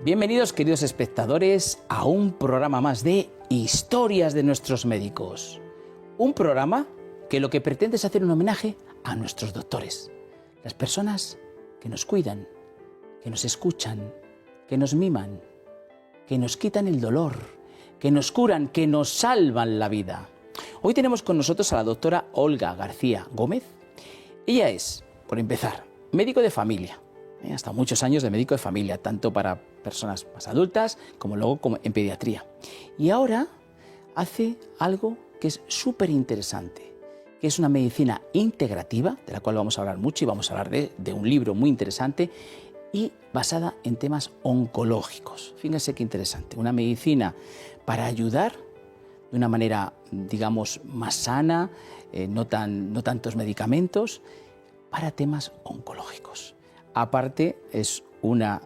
Bienvenidos, queridos espectadores, a un programa más de Historias de nuestros médicos. Un programa que lo que pretende es hacer un homenaje a nuestros doctores, las personas que nos cuidan, que nos escuchan, que nos miman, que nos quitan el dolor, que nos curan, que nos salvan la vida. Hoy tenemos con nosotros a la doctora Olga García Gómez. Ella es, por empezar, médico de familia. Hasta muchos años de médico de familia, tanto para personas más adultas como luego en pediatría. Y ahora hace algo que es súper interesante, que es una medicina integrativa, de la cual vamos a hablar mucho y vamos a hablar de un libro muy interesante y basada en temas oncológicos. Fíjense qué interesante, una medicina para ayudar de una manera, digamos, más sana, no tantos medicamentos, para temas oncológicos. Aparte, es una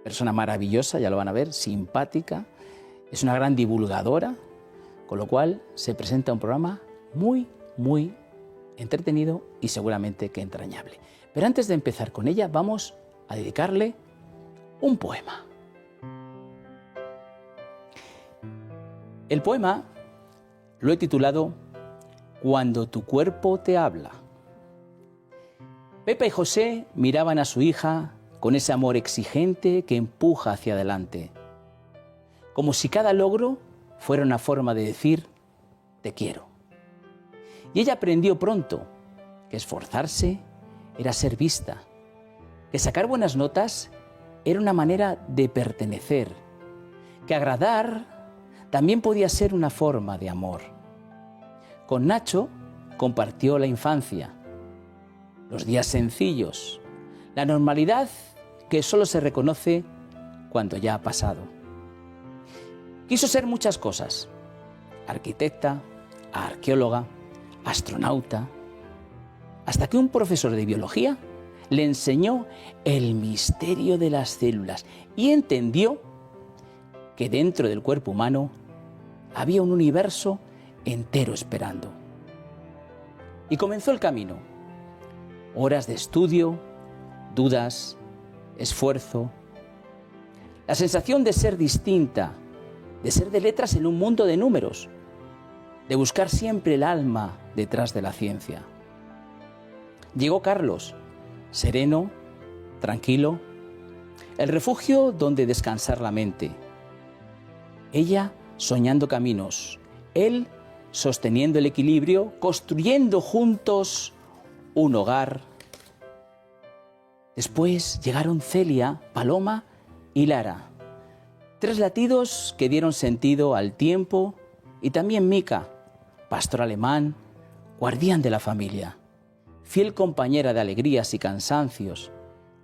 persona maravillosa, ya lo van a ver, simpática, es una gran divulgadora, con lo cual se presenta un programa muy, muy entretenido y seguramente que entrañable. Pero antes de empezar con ella, vamos a dedicarle un poema. El poema lo he titulado Cuando tu cuerpo te habla. Pepa y José miraban a su hija con ese amor exigente que empuja hacia adelante, como si cada logro fuera una forma de decir te quiero. Y ella aprendió pronto que esforzarse era ser vista, que sacar buenas notas era una manera de pertenecer, que agradar también podía ser una forma de amor. Con Nacho compartió la infancia, los días sencillos, la normalidad que solo se reconoce cuando ya ha pasado. Quiso ser muchas cosas: arquitecta, arqueóloga, astronauta, hasta que un profesor de biología le enseñó el misterio de las células y entendió que dentro del cuerpo humano había un universo entero esperando. Y comenzó el camino. Horas de estudio, dudas, esfuerzo. La sensación de ser distinta, de ser de letras en un mundo de números, de buscar siempre el alma detrás de la ciencia. Llegó Carlos, sereno, tranquilo, el refugio donde descansar la mente. Ella soñando caminos, él sosteniendo el equilibrio, construyendo juntos un hogar. Después llegaron Celia, Paloma y Lara, 3 latidos que dieron sentido al tiempo, y también Mica, pastor alemán, guardián de la familia, fiel compañera de alegrías y cansancios,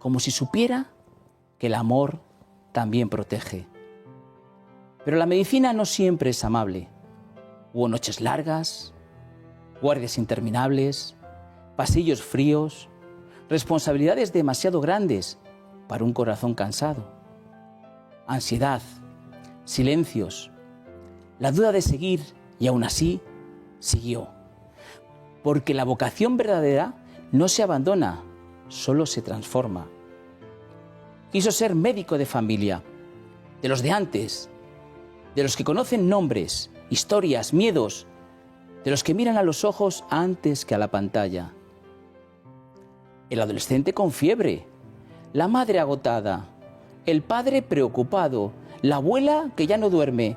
como si supiera que el amor también protege. Pero la medicina no siempre es amable. Hubo noches largas, guardias interminables, pasillos fríos, responsabilidades demasiado grandes para un corazón cansado, ansiedad, silencios, la duda de seguir, y aún así siguió. Porque la vocación verdadera no se abandona, solo se transforma. Quiso ser médico de familia, de los de antes, de los que conocen nombres, historias, miedos, de los que miran a los ojos antes que a la pantalla. El adolescente con fiebre, la madre agotada, el padre preocupado, la abuela que ya no duerme,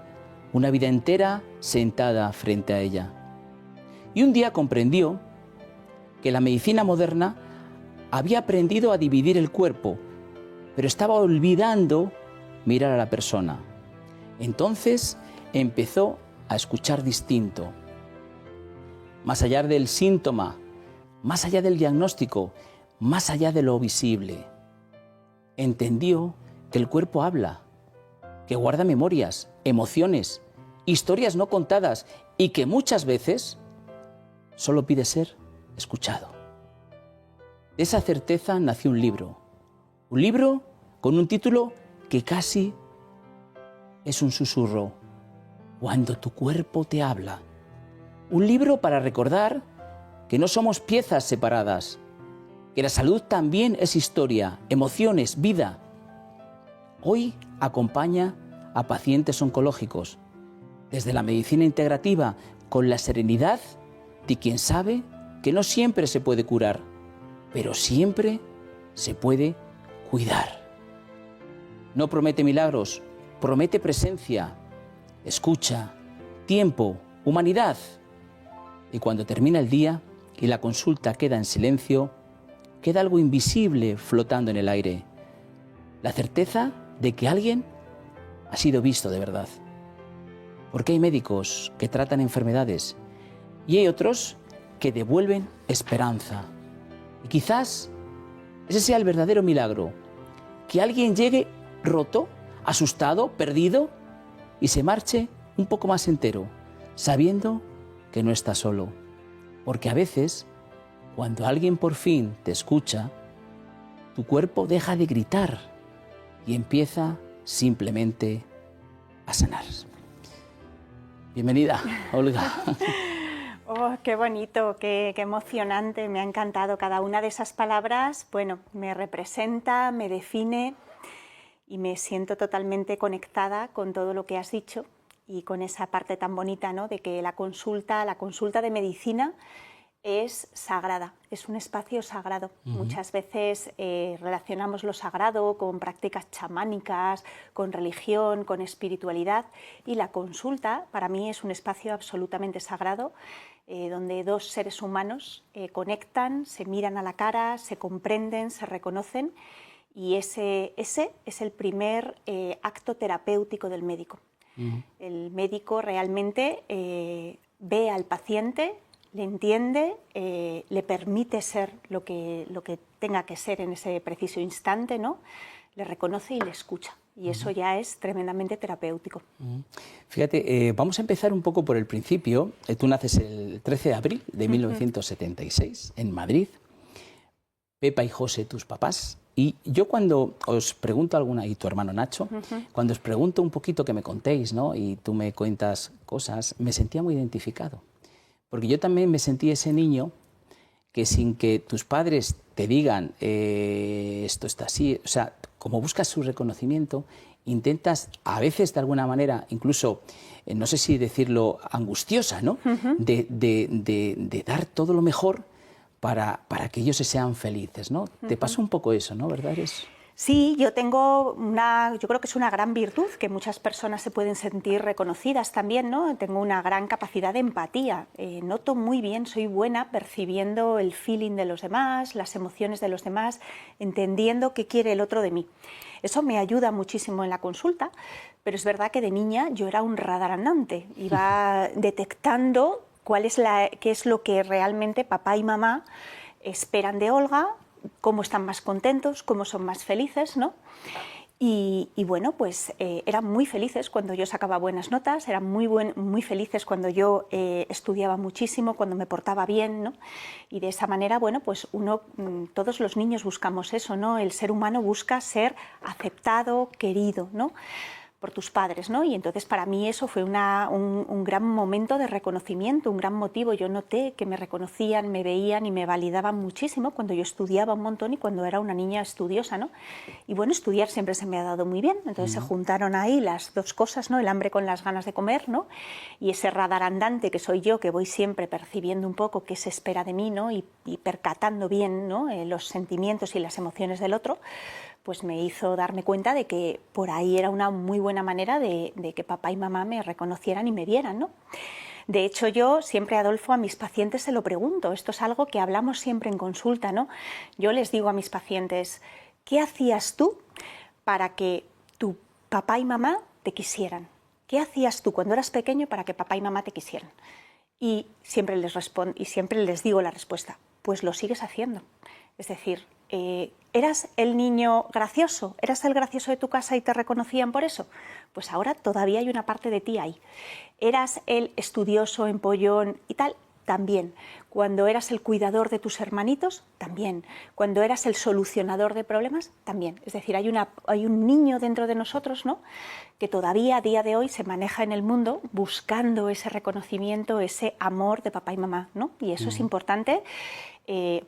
una vida entera sentada frente a ella. Y un día comprendió que la medicina moderna había aprendido a dividir el cuerpo, pero estaba olvidando mirar a la persona. Entonces empezó a escuchar distinto. Más allá del síntoma, más allá del diagnóstico, más allá de lo visible. Entendió que el cuerpo habla, que guarda memorias, emociones, historias no contadas y que muchas veces solo pide ser escuchado. De esa certeza nació un libro con un título que casi es un susurro: Cuando tu cuerpo te habla. Un libro para recordar que no somos piezas separadas, que la salud también es historia, emociones, vida. Hoy acompaña a pacientes oncológicos desde la medicina integrativa con la serenidad de quien sabe que no siempre se puede curar, pero siempre se puede cuidar. No promete milagros, promete presencia, escucha, tiempo, humanidad. Y cuando termina el día y la consulta queda en silencio, queda algo invisible flotando en el aire. La certeza de que alguien ha sido visto de verdad. Porque hay médicos que tratan enfermedades y hay otros que devuelven esperanza. Y quizás ese sea el verdadero milagro, que alguien llegue roto, asustado, perdido y se marche un poco más entero, sabiendo que no está solo. Porque a veces, cuando alguien por fin te escucha, tu cuerpo deja de gritar y empieza simplemente a sanar. Bienvenida, Olga. Oh, qué bonito, qué emocionante, me ha encantado cada una de esas palabras. Bueno, me representa, me define y me siento totalmente conectada con todo lo que has dicho y con esa parte tan bonita, ¿no?, de que la consulta de medicina es sagrada, es un espacio sagrado. Muchas veces relacionamos lo sagrado con prácticas chamánicas, con religión, con espiritualidad, y la consulta para mí es un espacio absolutamente sagrado, donde dos seres humanos conectan, se miran a la cara, se comprenden, se reconocen, y ese es el primer acto terapéutico del médico. El médico realmente ve al paciente, le entiende, le permite ser lo que tenga que ser en ese preciso instante, ¿no? Le reconoce y le escucha. Y eso ya es tremendamente terapéutico. Fíjate, vamos a empezar un poco por el principio. Tú naces el 13 de abril de 1976 en Madrid. Pepa y José, tus papás. Y yo cuando os pregunto alguna, y tu hermano Nacho, cuando os pregunto un poquito que me contéis, ¿no?, y tú me cuentas cosas, me sentía muy identificado. Porque yo también me sentí ese niño que sin que tus padres te digan esto está así, o sea, como buscas su reconocimiento, intentas a veces de alguna manera, incluso, no sé si decirlo, angustiosa, ¿no?, de dar todo lo mejor para que ellos se sean felices, ¿no? Te pasó un poco eso, ¿no? ¿Verdad? Sí, yo creo que es una gran virtud, que muchas personas se pueden sentir reconocidas también, ¿no? Tengo una gran capacidad de empatía, noto muy bien, soy buena percibiendo el feeling de los demás, las emociones de los demás, entendiendo qué quiere el otro de mí. Eso me ayuda muchísimo en la consulta, pero es verdad que de niña yo era un radar andante, iba detectando qué es lo que realmente papá y mamá esperan de Olga, cómo están más contentos, cómo son más felices, ¿no? Y bueno, pues eran muy felices cuando yo sacaba buenas notas, eran muy felices cuando yo estudiaba muchísimo, cuando me portaba bien, ¿no? Y de esa manera, bueno, pues todos los niños buscamos eso, ¿no? El ser humano busca ser aceptado, querido, ¿no?, por tus padres, ¿no? Y entonces para mí eso fue un gran momento de reconocimiento, un gran motivo. Yo noté que me reconocían, me veían y me validaban muchísimo cuando yo estudiaba un montón y cuando era una niña estudiosa, ¿no? Y bueno, estudiar siempre se me ha dado muy bien. Entonces se juntaron ahí las dos cosas, ¿no? El hambre con las ganas de comer, ¿no? Y ese radar andante que soy yo, que voy siempre percibiendo un poco qué se espera de mí, ¿no? Y percatando bien, ¿no?, los sentimientos y las emociones del otro, pues me hizo darme cuenta de que por ahí era una muy buena manera de que papá y mamá me reconocieran y me vieran, ¿no? De hecho, yo siempre, Adolfo, a mis pacientes se lo pregunto. Esto es algo que hablamos siempre en consulta, ¿no? Yo les digo a mis pacientes, ¿qué hacías tú para que tu papá y mamá te quisieran? ¿Qué hacías tú cuando eras pequeño para que papá y mamá te quisieran? Y siempre les respondo, y siempre les digo la respuesta, pues lo sigues haciendo. Es decir, ¿eras el niño gracioso? ¿Eras el gracioso de tu casa y te reconocían por eso? Pues ahora todavía hay una parte de ti ahí. ¿Eras el estudioso, empollón y tal? También. Cuando eras el cuidador de tus hermanitos, también. Cuando eras el solucionador de problemas, también. Es decir, hay un niño dentro de nosotros, ¿no?, que todavía a día de hoy se maneja en el mundo buscando ese reconocimiento, ese amor de papá y mamá, ¿no? Y eso es importante,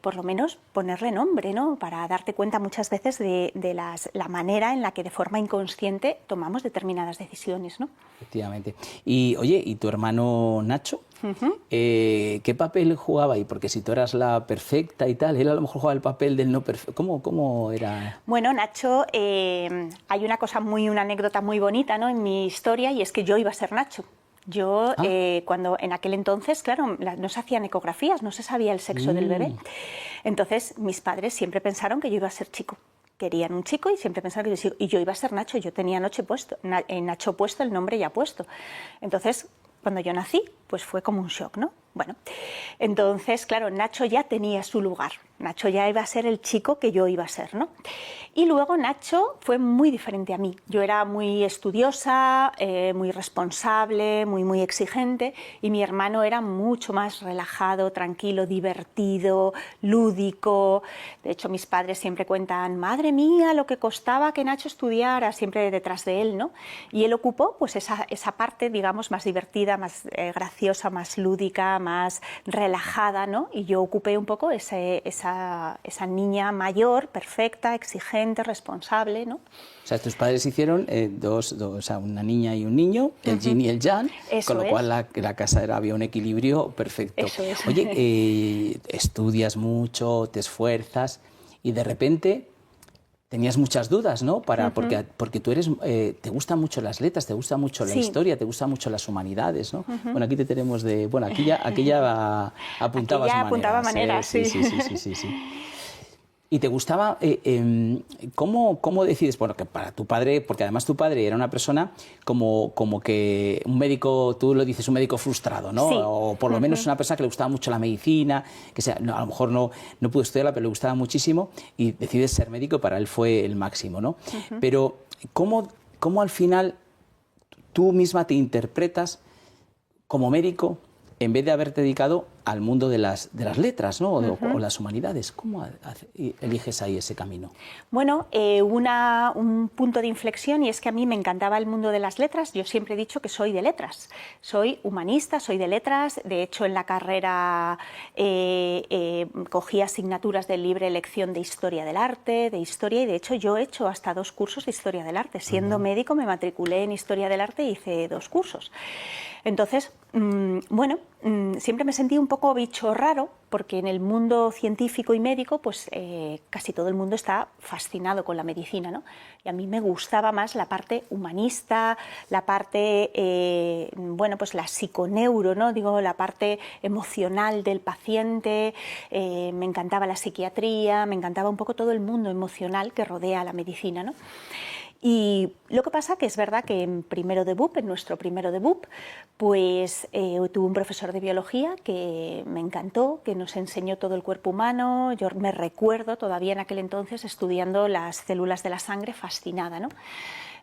por lo menos ponerle nombre, ¿no?, para darte cuenta muchas veces de la manera en la que de forma inconsciente tomamos determinadas decisiones, ¿no? Efectivamente. Y oye, ¿y tu hermano Nacho? ¿Qué papel jugaba ahí? Porque si tú eras la perfecta y tal, él a lo mejor jugaba el papel del no perfecto. ¿Cómo era? Bueno, Nacho, hay una anécdota muy bonita, ¿no?, en mi historia, y es que yo iba a ser Nacho. Yo, cuando en aquel entonces, claro, no se hacían ecografías, no se sabía el sexo del bebé. Entonces, mis padres siempre pensaron que yo iba a ser chico. Querían un chico y siempre pensaron que yo iba a ser Nacho. Yo tenía Nacho puesto, el nombre ya puesto. Entonces, cuando yo nací, pues fue como un shock, ¿no? Bueno, entonces, claro, Nacho ya tenía su lugar. Nacho ya iba a ser el chico que yo iba a ser, ¿no? Y luego Nacho fue muy diferente a mí. Yo era muy estudiosa, muy responsable, muy exigente, y mi hermano era mucho más relajado, tranquilo, divertido, lúdico. De hecho, mis padres siempre cuentan, madre mía, lo que costaba que Nacho estudiara, siempre detrás de él, ¿no? Y él ocupó pues esa parte, digamos, más divertida, más graciosa, más lúdica, más relajada, ¿no? Y yo ocupé un poco esa niña mayor, perfecta, exigente, responsable, ¿no? O sea, tus padres hicieron o sea, una niña y un niño, el yin y el yang, con lo cual la casa había un equilibrio perfecto. Eso es. Oye, estudias mucho, te esfuerzas y de repente tenías muchas dudas, ¿no? Porque tú eres, te gustan mucho las letras, te gusta mucho la historia, te gustan mucho las humanidades, ¿no? Bueno, aquí te tenemos de... Bueno, aquí ya apuntabas maneras. Apuntaba maneras, sí. Sí. ¿Y te gustaba, cómo decides? Bueno, que para tu padre, porque además tu padre era una persona como que un médico, tú lo dices, un médico frustrado, ¿no? Sí. O por lo menos una persona que le gustaba mucho la medicina, que sea, no, a lo mejor no pudo estudiarla, pero le gustaba muchísimo y decides ser médico, para él fue el máximo, ¿no? Pero ¿cómo al final tú misma te interpretas como médico en vez de haberte dedicado al mundo de las letras, ¿no? O las humanidades? ¿Cómo eliges ahí ese camino? Bueno, un punto de inflexión, y es que a mí me encantaba el mundo de las letras. Yo siempre he dicho que soy de letras, soy humanista, soy de letras. De hecho, en la carrera cogí asignaturas de libre elección de historia del arte, de historia, y de hecho yo he hecho hasta 2 cursos de historia del arte. Siendo médico me matriculé en historia del arte y hice 2 cursos. Entonces, bueno, siempre me sentí un poco bicho raro, porque en el mundo científico y médico, pues casi todo el mundo está fascinado con la medicina, ¿no? Y a mí me gustaba más la parte humanista, la parte, bueno, pues la psiconeuro, ¿no? Digo, la parte emocional del paciente. Me encantaba la psiquiatría, me encantaba un poco todo el mundo emocional que rodea a la medicina, ¿no? Y lo que pasa que es verdad que en nuestro primero de BUP, pues tuve un profesor de biología que me encantó, que nos enseñó todo el cuerpo humano. Yo me recuerdo todavía en aquel entonces estudiando las células de la sangre, fascinada, ¿no?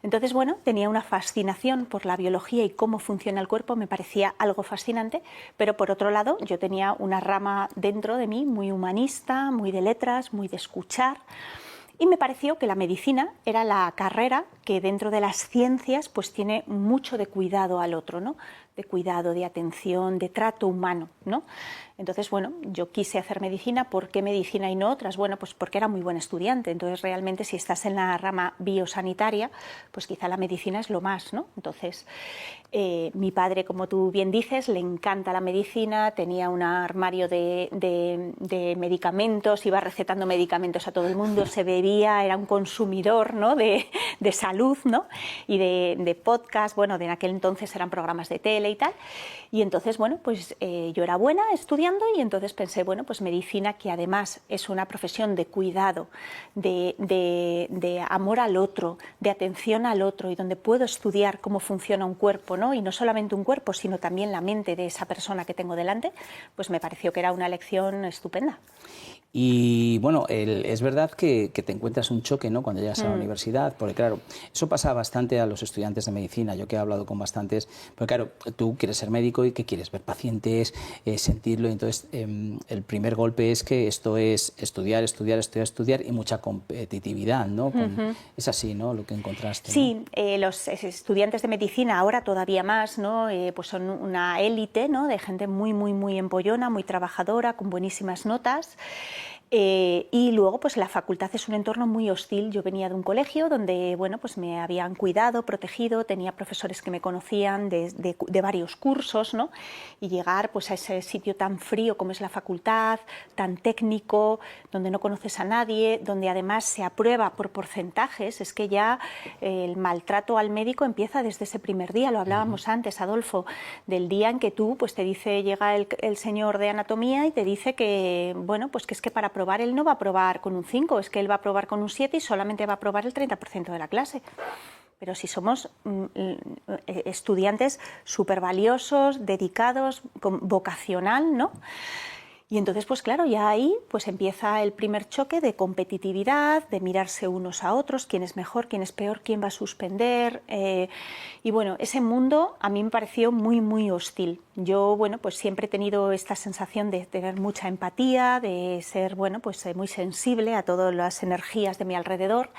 Entonces, bueno, tenía una fascinación por la biología y cómo funciona el cuerpo, me parecía algo fascinante, pero por otro lado yo tenía una rama dentro de mí muy humanista, muy de letras, muy de escuchar. Y me pareció que la medicina era la carrera que dentro de las ciencias pues tiene mucho de cuidado al otro, ¿no? De cuidado, de atención, de trato humano, ¿no? Entonces, bueno, yo quise hacer medicina. ¿Por qué medicina y no otras? Bueno, pues porque era muy buena estudiante. Entonces, realmente, si estás en la rama biosanitaria, pues quizá la medicina es lo más, ¿no? Entonces, mi padre, como tú bien dices, le encanta la medicina, tenía un armario de medicamentos, iba recetando medicamentos a todo el mundo, se bebía, era un consumidor, ¿no? de salud, ¿no? Y de podcast, bueno, en aquel entonces eran programas de tele y tal. Y entonces, bueno, pues yo era buena estudiando, y entonces pensé, bueno, pues medicina, que además es una profesión de cuidado, de amor al otro, de atención al otro, y donde puedo estudiar cómo funciona un cuerpo, ¿no? Y no solamente un cuerpo, sino también la mente de esa persona que tengo delante, pues me pareció que era una lección estupenda. Y bueno, es verdad que te encuentras un choque, ¿no?, cuando llegas a la universidad, porque claro, eso pasa bastante a los estudiantes de medicina. Yo que he hablado con bastantes, porque claro, tú quieres ser médico y que quieres ver pacientes, sentirlo, y entonces el primer golpe es que esto es estudiar, estudiar, estudiar, estudiar y mucha competitividad, ¿no? Es así, ¿no?, lo que encontraste. Sí, ¿no? Los estudiantes de medicina ahora todavía más, ¿no? Pues son una élite, ¿no?, de gente muy, muy, muy empollona, muy trabajadora, con buenísimas notas. Y luego, pues la facultad es un entorno muy hostil. Yo venía de un colegio donde, bueno, pues me habían cuidado, protegido, tenía profesores que me conocían de varios cursos, ¿no? Y llegar, pues, a ese sitio tan frío como es la facultad, tan técnico, donde no conoces a nadie, donde además se aprueba por porcentajes. Es que ya el maltrato al médico empieza desde ese primer día. Lo hablábamos antes, Adolfo, del día en que tú, pues, te dice, llega el señor de anatomía y te dice que, bueno, pues que es que para aprobar él no va a aprobar con un 5, es que él va a aprobar con un 7 y solamente va a aprobar el 30% de la clase. Pero si somos estudiantes súper valiosos, dedicados, vocacional, ¿no? Y entonces, pues claro, ya ahí pues empieza el primer choque de competitividad, de mirarse unos a otros, quién es mejor, quién es peor, quién va a suspender. Y bueno, ese mundo a mí me pareció muy, muy hostil. Yo, bueno, pues siempre he tenido esta sensación de tener mucha empatía, de ser, bueno, pues muy sensible a todas las energías de mi alrededor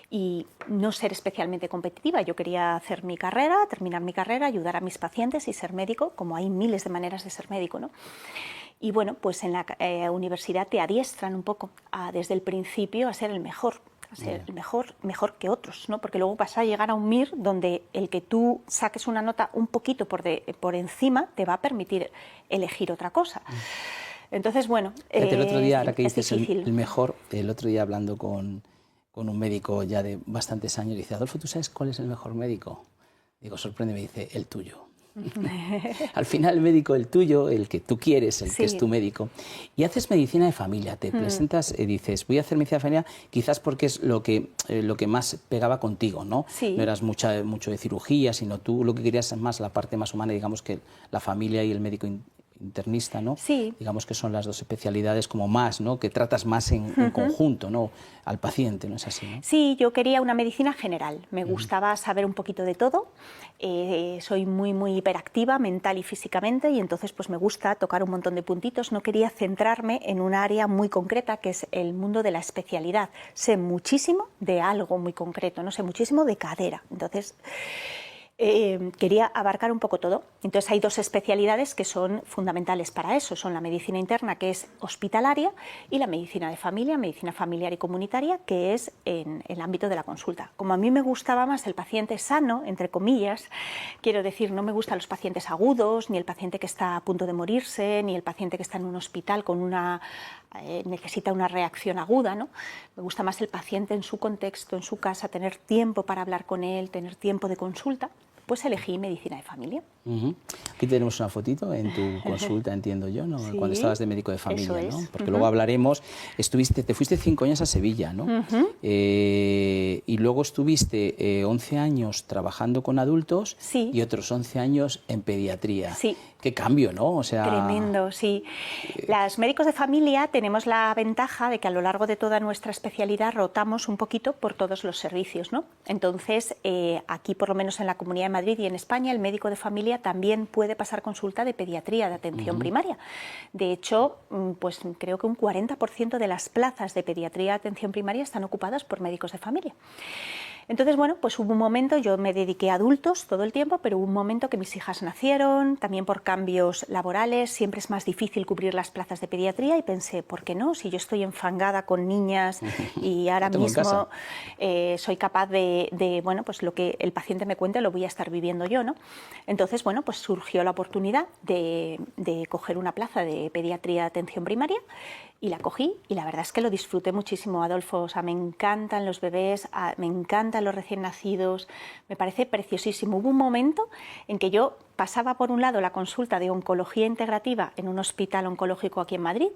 y no ser especialmente competitiva. Yo quería hacer mi carrera, terminar mi carrera, ayudar a mis pacientes y ser médico, como hay miles de maneras de ser médico, ¿no? Y bueno, pues en la universidad te adiestran un poco desde el principio a ser el mejor, a ser el mejor que otros, ¿no? Porque luego vas a llegar a un MIR donde el que tú saques una nota un poquito por encima te va a permitir elegir otra cosa. Entonces, bueno, el otro día, ahora que dices el mejor, el otro día hablando con un médico ya de bastantes años, dice, Adolfo, ¿tú sabes cuál es el mejor médico? Digo, sorprende, me dice, el tuyo. Al final el médico, el tuyo, el que tú quieres, el que es tu médico. Y haces medicina de familia, te presentas y dices, voy a hacer medicina de familia, quizás porque es lo que más pegaba contigo, ¿no? Sí. No eras mucho de cirugía, sino tú lo que querías es más la parte más humana, digamos que la familia y el médico internista, ¿no? Sí. Digamos que son las dos especialidades como más, ¿no?, que tratas más en conjunto, ¿no?, al paciente, ¿no es así, no? Sí, yo quería una medicina general. Me gustaba saber un poquito de todo. Soy muy, muy hiperactiva mental y físicamente y entonces pues me gusta tocar un montón de puntitos. No quería centrarme en un área muy concreta que es el mundo de la especialidad. Sé muchísimo de algo muy concreto, no sé muchísimo de cadera. Entonces quería abarcar un poco todo. Entonces hay dos especialidades que son fundamentales para eso. Son la medicina interna, que es hospitalaria, y la medicina de familia, medicina familiar y comunitaria, que es en el ámbito de la consulta. Como a mí me gustaba más el paciente sano, entre comillas, quiero decir, no me gustan los pacientes agudos, ni el paciente que está a punto de morirse, ni el paciente que está en un hospital con necesita una reacción aguda, ¿no? Me gusta más el paciente en su contexto, en su casa, tener tiempo para hablar con él, tener tiempo de consulta. Pues elegí medicina de familia. Aquí tenemos una fotito en tu consulta, entiendo yo, ¿no? Sí, cuando estabas de médico de familia, eso ¿no? es. Porque luego hablaremos, te fuiste 5 años a Sevilla, ¿no? Y luego estuviste 11 años trabajando con adultos y otros 11 años en pediatría. Sí. Qué cambio, ¿no? O sea, tremendo, sí. Los médicos de familia tenemos la ventaja de que a lo largo de toda nuestra especialidad rotamos un poquito por todos los servicios, ¿no? Entonces, aquí por lo menos en la Comunidad de Madrid y en España, el médico de familia también puede pasar consulta de pediatría, de atención primaria. De hecho, pues creo que un 40% de las plazas de pediatría de atención primaria están ocupadas por médicos de familia. Entonces, bueno, pues hubo un momento, yo me dediqué a adultos todo el tiempo, pero hubo un momento que mis hijas nacieron, también por cambios laborales, siempre es más difícil cubrir las plazas de pediatría y pensé, ¿por qué no? Si yo estoy enfangada con niñas y ahora mismo soy capaz bueno, pues lo que el paciente me cuente lo voy a estar viviendo yo, ¿no? Entonces, bueno, pues surgió la oportunidad de coger una plaza de pediatría de atención primaria y la cogí y la verdad es que lo disfruté muchísimo, Adolfo. O sea, me encantan los bebés, me encantan los recién nacidos, me parece preciosísimo. Hubo un momento en que yo pasaba por un lado la consulta de oncología integrativa en un hospital oncológico aquí en Madrid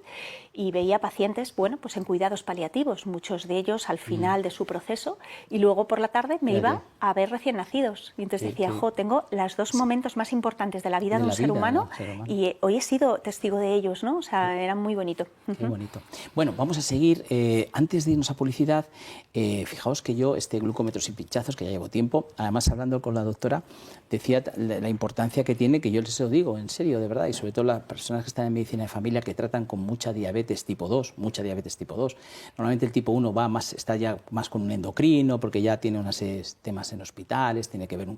y veía pacientes, bueno, pues en cuidados paliativos, muchos de ellos al final de su proceso, y luego por la tarde me iba a ver recién nacidos. Y entonces decía, tengo los dos momentos más importantes de la vida de un ser humano y hoy he sido testigo de ellos, ¿no? O sea, era muy bonito. Qué bonito. Bueno, vamos a seguir. Antes de irnos a publicidad, fijaos que yo, este glucómetro sin pinchazos, que ya llevo tiempo, además hablando con la doctora, decía la importancia que tiene, que yo les lo digo, en serio, de verdad, y sobre todo las personas que están en medicina de familia que tratan con mucha diabetes tipo 2, mucha diabetes tipo 2. Normalmente el tipo 1 va más, está ya más con un endocrino, porque ya tiene unos temas en hospitales, tiene que ver un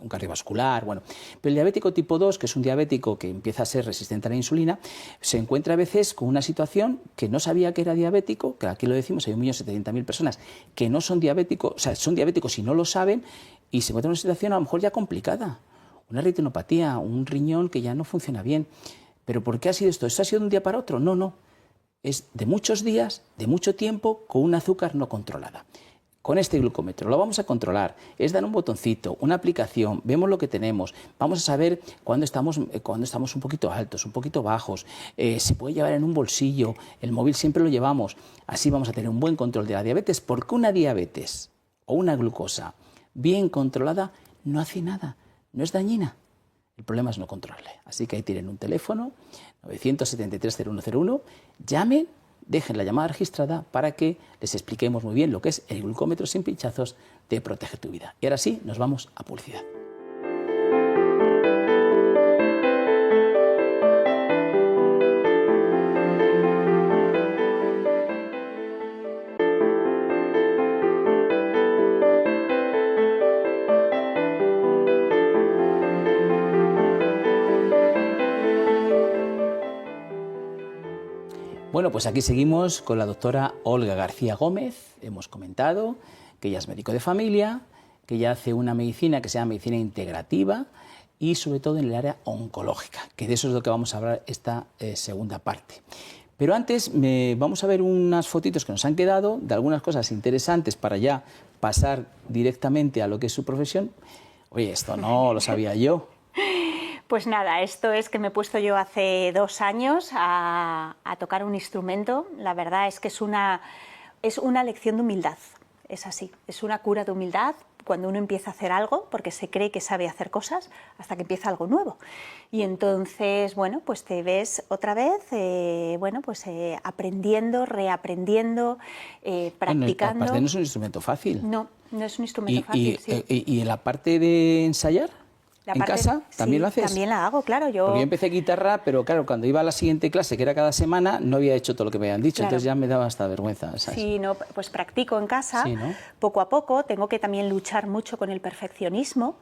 cardiovascular, bueno. Pero el diabético tipo 2, que es un diabético que empieza a ser resistente a la insulina, se encuentra a veces con una situación que no sabía que era diabético, que aquí lo decimos, hay 1.700.000 personas que no son diabéticos, o sea, son diabéticos y no lo saben, y se encuentra en una situación a lo mejor ya complicada, una retinopatía, un riñón que ya no funciona bien. ¿Pero por qué ha sido esto? ¿Esto ha sido de un día para otro? No, no. Es de muchos días, de mucho tiempo, con un azúcar no controlada. Con este glucómetro lo vamos a controlar, es dar un botoncito, una aplicación, vemos lo que tenemos, vamos a saber cuándo estamos un poquito altos, un poquito bajos, se puede llevar en un bolsillo, el móvil siempre lo llevamos, así vamos a tener un buen control de la diabetes, porque una diabetes o una glucosa bien controlada no hace nada, no es dañina. El problema es no controlarle. Así que ahí tienen un teléfono, 973-0101, llamen, dejen la llamada registrada para que les expliquemos muy bien lo que es el glucómetro sin pinchazos de Protege tu Vida. Y ahora sí, nos vamos a publicidad. Bueno, pues aquí seguimos con la doctora Olga García Gómez. Hemos comentado que ella es médico de familia, que ella hace una medicina que se llama medicina integrativa y sobre todo en el área oncológica, que de eso es lo que vamos a hablar esta segunda parte. Pero antes vamos a ver unas fotitos que nos han quedado de algunas cosas interesantes para ya pasar directamente a lo que es su profesión. Oye, esto no lo sabía yo. Pues nada, esto es que me he puesto yo hace 2 años a tocar un instrumento. La verdad es que es una lección de humildad, es así, es una cura de humildad cuando uno empieza a hacer algo, porque se cree que sabe hacer cosas, hasta que empieza algo nuevo. Y entonces, bueno, pues te ves otra vez, aprendiendo, reaprendiendo, practicando. Aparte no es un instrumento fácil. No, no es un instrumento fácil, sí. ¿Y en la parte de ensayar? ¿En casa también lo haces? También la hago, claro. Porque yo empecé guitarra, pero claro, cuando iba a la siguiente clase, que era cada semana, no había hecho todo lo que me habían dicho, entonces ya me daba hasta vergüenza, ¿sabes? Sí, no, pues practico en casa, poco a poco. Tengo que también luchar mucho con el perfeccionismo,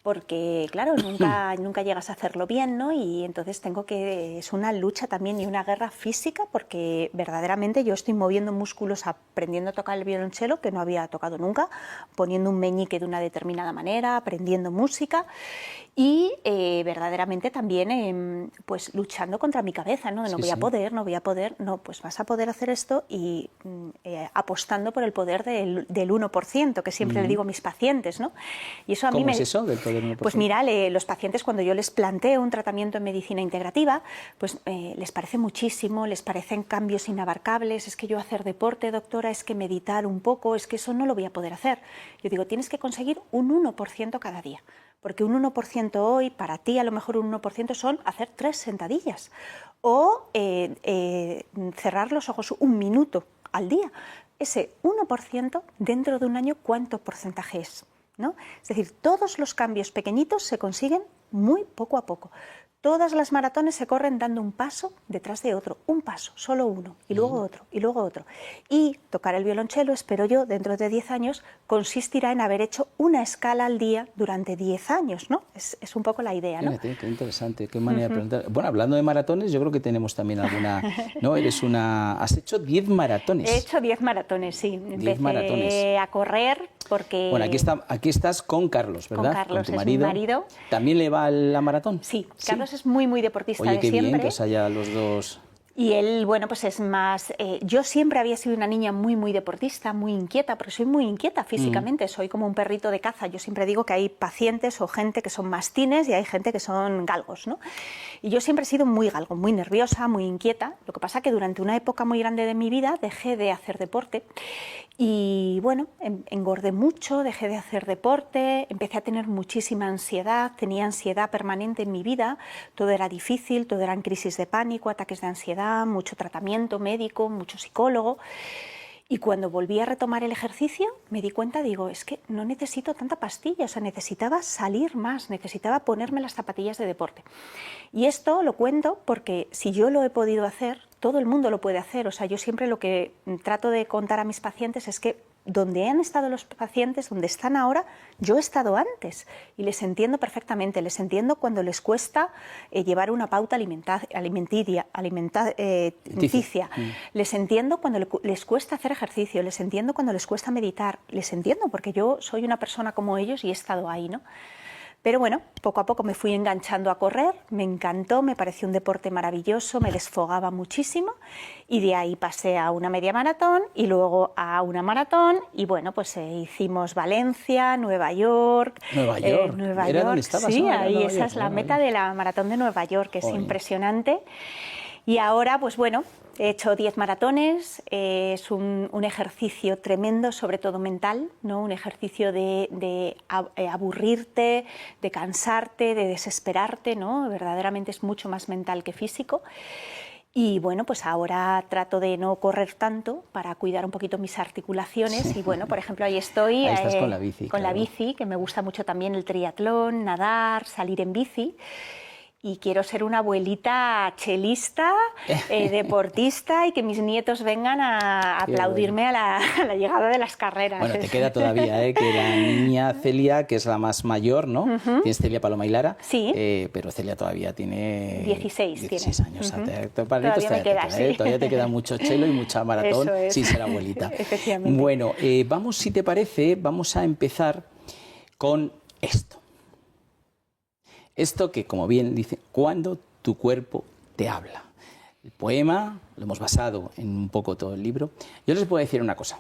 porque claro, nunca llegas a hacerlo bien, ¿no? Y entonces es una lucha también y una guerra física, porque verdaderamente yo estoy moviendo músculos, aprendiendo a tocar el violonchelo, que no había tocado nunca, poniendo un meñique de una determinada manera, aprendiendo música y verdaderamente también pues luchando contra mi cabeza, ¿no? No voy a poder, no, pues vas a poder hacer esto y apostando por el poder del 1%, que siempre le digo a mis pacientes, ¿no? Y eso a mí ¿Cómo es eso del poder del 1%? Pues mira, los pacientes, cuando yo les planteo un tratamiento en medicina integrativa, pues les parece muchísimo, les parecen cambios inabarcables. Es que yo hacer deporte, doctora, es que meditar un poco, es que eso no lo voy a poder hacer. Yo digo, tienes que conseguir un 1% cada día. Porque un 1% hoy, para ti a lo mejor un 1% son hacer 3 sentadillas o cerrar los ojos 1 minuto al día. Ese 1% dentro de un año, ¿cuánto porcentaje es? ¿No? Es decir, todos los cambios pequeñitos se consiguen muy poco a poco. Todas las maratones se corren dando un paso detrás de otro, un paso, solo uno, y luego otro, y luego otro. Y tocar el violonchelo, espero yo, dentro de 10 años, consistirá en haber hecho una escala al día durante 10 años, ¿no? Es un poco la idea, ¿no? Fíjate, qué interesante, qué manera de preguntar. Bueno, hablando de maratones, yo creo que tenemos también alguna... ¿No? Has hecho 10 maratones. He hecho 10 maratones, sí. 10 maratones. A correr porque... Bueno, aquí estás con Carlos, ¿verdad? Con Carlos, tu marido. Es mi marido. ¿También le va a la maratón? Sí, Carlos es muy deportista de siempre. Oye, qué bien que os haya los dos... Y él, bueno, pues es más... yo siempre había sido una niña muy deportista, muy inquieta, porque soy muy inquieta físicamente, soy como un perrito de caza. Yo siempre digo que hay pacientes o gente que son mastines y hay gente que son galgos, ¿no? Y yo siempre he sido muy galgo, muy nerviosa, muy inquieta. Lo que pasa que durante una época muy grande de mi vida dejé de hacer deporte y, bueno, engordé mucho, dejé de hacer deporte, empecé a tener muchísima ansiedad, tenía ansiedad permanente en mi vida, todo era difícil, todo eran crisis de pánico, ataques de ansiedad, mucho tratamiento médico, mucho psicólogo. Y cuando volví a retomar el ejercicio, me di cuenta, digo, es que no necesito tanta pastilla, o sea, necesitaba salir más, necesitaba ponerme las zapatillas de deporte. Y esto lo cuento porque si yo lo he podido hacer, todo el mundo lo puede hacer. O sea, yo siempre lo que trato de contar a mis pacientes es que donde han estado los pacientes, donde están ahora, yo he estado antes y les entiendo perfectamente, les entiendo cuando les cuesta llevar una pauta alimenticia, les entiendo cuando les cuesta hacer ejercicio, les entiendo cuando les cuesta meditar, les entiendo porque yo soy una persona como ellos y he estado ahí, ¿no? Pero bueno, poco a poco me fui enganchando a correr, me encantó, me pareció un deporte maravilloso, me desfogaba muchísimo y de ahí pasé a una media maratón y luego a una maratón y bueno, pues hicimos Valencia, Nueva York. Nueva York. ¿Dónde estabas? Sí, ahí esa es la meta de la maratón de Nueva York, que es impresionante. Y ahora, pues bueno, he hecho 10 maratones, es un ejercicio tremendo, sobre todo mental, ¿no? Un ejercicio de aburrirte, de cansarte, de desesperarte, ¿no? Verdaderamente es mucho más mental que físico. Y bueno, pues ahora trato de no correr tanto para cuidar un poquito mis articulaciones. Y bueno, por ejemplo, ahí estoy. Ahí estás con la bici. Con la bici, que me gusta mucho también el triatlón, nadar, salir en bici. Y quiero ser una abuelita chelista, deportista y que mis nietos vengan a aplaudirme a la llegada de las carreras. Bueno, te queda todavía, que la niña Celia, que es la más mayor, ¿no? Tienes Celia, Paloma y Lara. Sí. Pero Celia todavía tiene 16 años. Todavía me queda, sí. Todavía te queda mucho chelo y mucha maratón sin ser abuelita. Efectivamente. Bueno, vamos, si te parece, vamos a empezar con esto. Esto que, como bien dice, cuando tu cuerpo te habla. El poema lo hemos basado en un poco todo el libro. Yo les puedo decir una cosa.